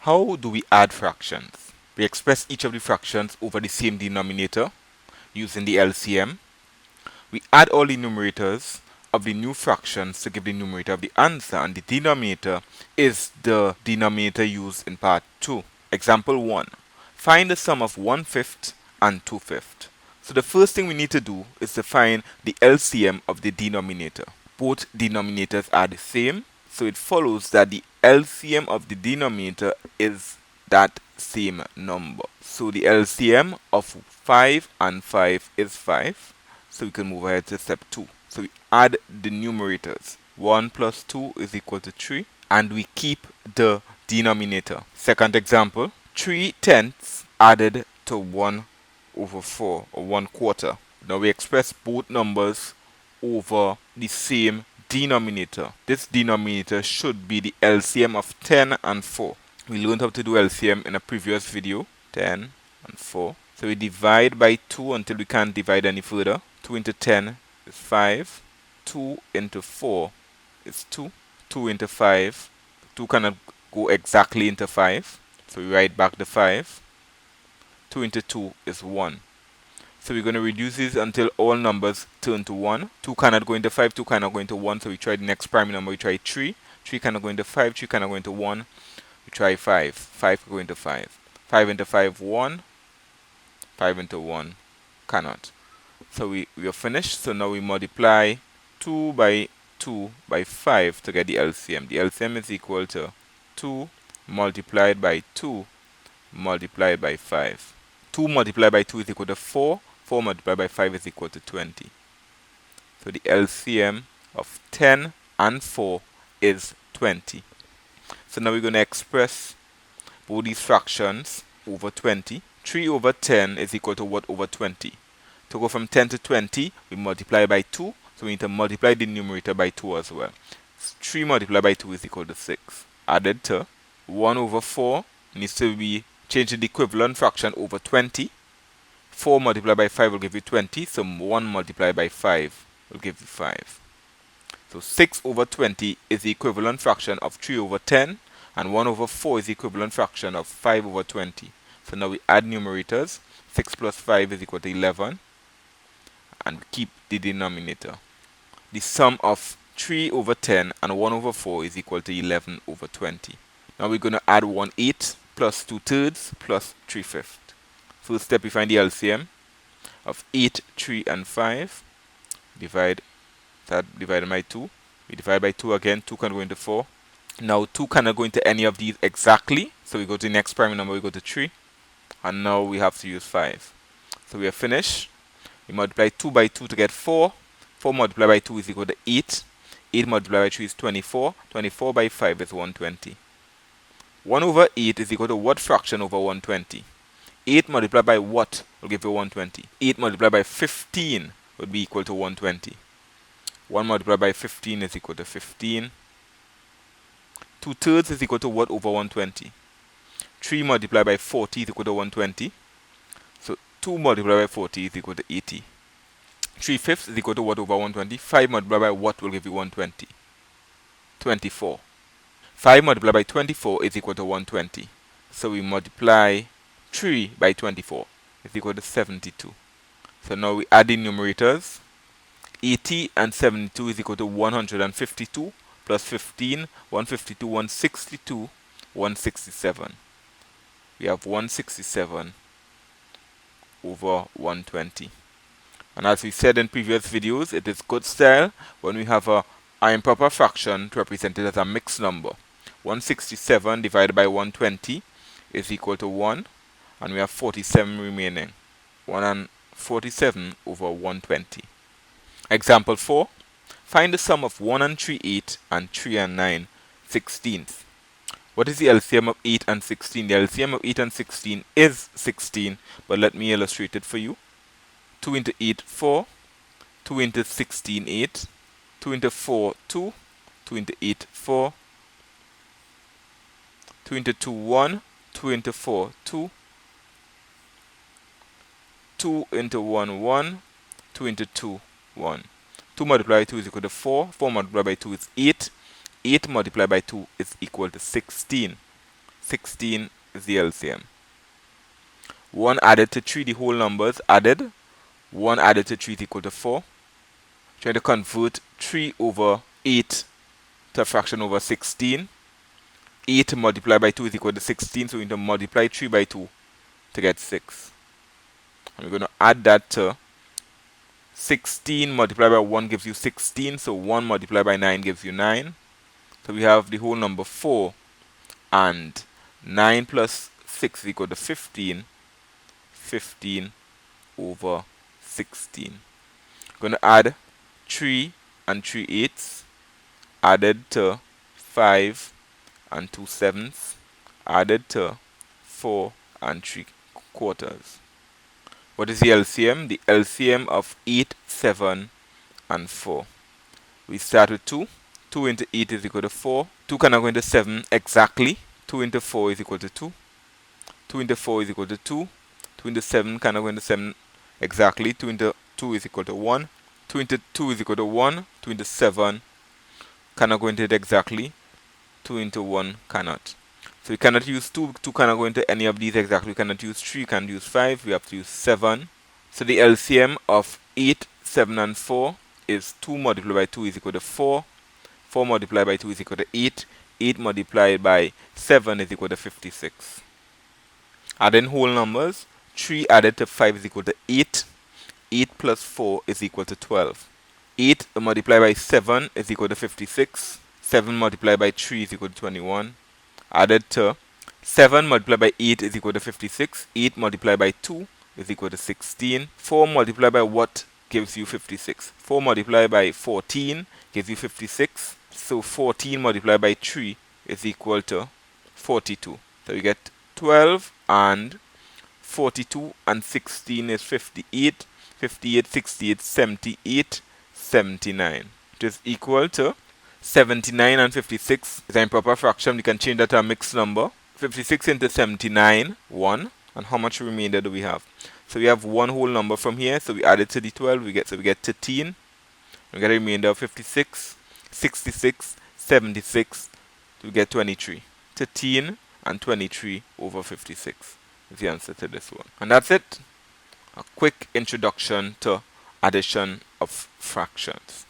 How do we add fractions? We express each of the fractions over the same denominator using the L.C.M. We add all the numerators of the new fractions to give the numerator of the answer, and the denominator is the denominator used in part 2. Example 1. Find the sum of 1/5 and 2/5. So the first thing we need to do is to find the LCM of the denominator. Both denominators are the same, so it follows that the LCM of the denominator is that same number. So the LCM of 5 and 5 is 5. So we can move ahead to step 2. So we add the numerators. 1 plus 2 is equal to 3. And we keep the denominator. Second example, 3/10 added to 1/4 or 1/4. Now we express both numbers over the same denominator. This denominator should be the LCM of 10 and 4. We learned how to do LCM in a previous video. 10 and 4. So we divide by 2 until we can't divide any further. 2 into 10 is 5. 2 into 4 is 2. 2 into 5. 2 cannot go exactly into 5. So we write back the 5. 2 into 2 is 1. So we're going to reduce this until all numbers turn to 1. 2 cannot go into 5. 2 cannot go into 1. So we try the next prime number. We try 3. 3 cannot go into 5. 3 cannot go into 1. We try 5. 5 can go into 5. 5 into 5, 1. 5 into 1, cannot. So we are finished. So now we multiply 2 by 2 by 5 to get the LCM. The LCM is equal to 2 multiplied by 2 multiplied by 5. 2 multiplied by 2 is equal to 4. 4 multiplied by 5 is equal to 20. So the LCM of 10 and 4 is 20. So now we're going to express both these fractions over 20. 3 over 10 is equal to what over 20? To go from 10 to 20, we multiply by 2. So we need to multiply the numerator by 2 as well. 3 multiplied by 2 is equal to 6. Added to 1/4 needs to be changed to the equivalent fraction over 20. 4 multiplied by 5 will give you 20. So 1 multiplied by 5 will give you 5. So 6/20 is the equivalent fraction of 3/10. And 1/4 is the equivalent fraction of 5/20. So now we add numerators. 6 plus 5 is equal to 11. And we keep the denominator. The sum of 3/10 and 1/4 is equal to 11/20. Now we're going to add 1/8 plus 2/3 plus 3/5. First step, we find the LCM of 8, 3, and 5. Divide that divided by 2. We divide by 2 again. 2 can go into 4. Now 2 cannot go into any of these exactly. So we go to the next prime number. We go to 3. And now we have to use 5. So we are finished. We multiply 2 by 2 to get 4. 4 multiplied by 2 is equal to 8. 8 multiplied by 3 is 24. 24 by 5 is 120. 1/8 is equal to what fraction over 120? 8 multiplied by what will give you 120? 8 multiplied by 15 would be equal to 120. 1 multiplied by 15 is equal to 15. 2/3 is equal to what over 120? 3 multiplied by 40 is equal to 120. So 2 multiplied by 40 is equal to 80. 3/5 is equal to what over 120? 5 multiplied by what will give you 120? 24. 5 multiplied by 24 is equal to 120. So we multiply 3 by 24 is equal to 72. So now we add the numerators. 80 and 72 is equal to 152 plus 15, 152, 162, 167. We have 167 over 120. And as we said in previous videos, it is good style when we have a improper fraction to represent it as a mixed number. 167 divided by 120 is equal to 1, and we have 47 remaining. 147 over 120. Example 4. Find the sum of 1 and 3, 8, and 3 and 9, 16th. What is the LCM of 8 and 16? The LCM of 8 and 16 is 16, but let me illustrate it for you. 2 into 8, 4. 2 into 16, 8. 2 into 4, 2. 2 into 8, 4. 2 into 2, 1. 2 into 4, 2. 2 into 1, 1. 2 into 2, 1. 2 multiplied by 2 is equal to 4. 4 multiplied by 2 is 8. 8 multiplied by 2 is equal to 16. 16 is the LCM. 1 added to 3, the whole numbers added. 1 added to 3 is equal to 4. Trying to convert 3 over 8 to a fraction over 16. 8 multiplied by 2 is equal to 16, so we need to multiply 3 by 2 to get 6. And we're going to add that to 16 multiplied by 1 gives you 16, so 1 multiplied by 9 gives you 9. So we have the whole number 4, and 9 plus 6 is equal to 15. 15 over 16. Going to add 3 and 3 eighths, added to 5 and 2 sevenths, added to 4 and 3 quarters. What is the LCM? The LCM of 8, 7, and 4. We start with 2. 2 into 8 is equal to 4. 2 cannot go into 7 exactly. 2 into 4 is equal to 2. 2 into 4 is equal to 2. 2 into 7 cannot go into 7 exactly. 2 into 2 is equal to 1. 2 into 2 is equal to 1. 2 into 7 cannot go into it exactly. 2 into 1 cannot. So we cannot use 2. 2 cannot go into any of these exactly. We cannot use 3. We can't use 5. We have to use 7. So the LCM of 8, 7, and 4 is 2 multiplied by 2 is equal to 4. 4 multiplied by 2 is equal to 8. 8 multiplied by 7 is equal to 56. Adding whole numbers. 3 added to 5 is equal to 8. 8 plus 4 is equal to 12. 8 multiplied by 7 is equal to 56. 7 multiplied by 3 is equal to 21. Added to 7 multiplied by 8 is equal to 56. 8 multiplied by 2 is equal to 16. 4 multiplied by what gives you 56? 4 multiplied by 14 gives you 56. So 14 multiplied by 3 is equal to 42. So you get 12 and 42 and 16 is 58. 58, 68, 78, 79. It is equal to 79 and 56 is an improper fraction. We can change that to a mixed number. 56 into 79, 1. And how much remainder do we have? So we have one whole number from here. So we add it to the 12. We get 13. We get a remainder of 56, 66, 76. We get 23. 13 and 23 over 56 is the answer to this one. And that's it. A quick introduction to addition of fractions.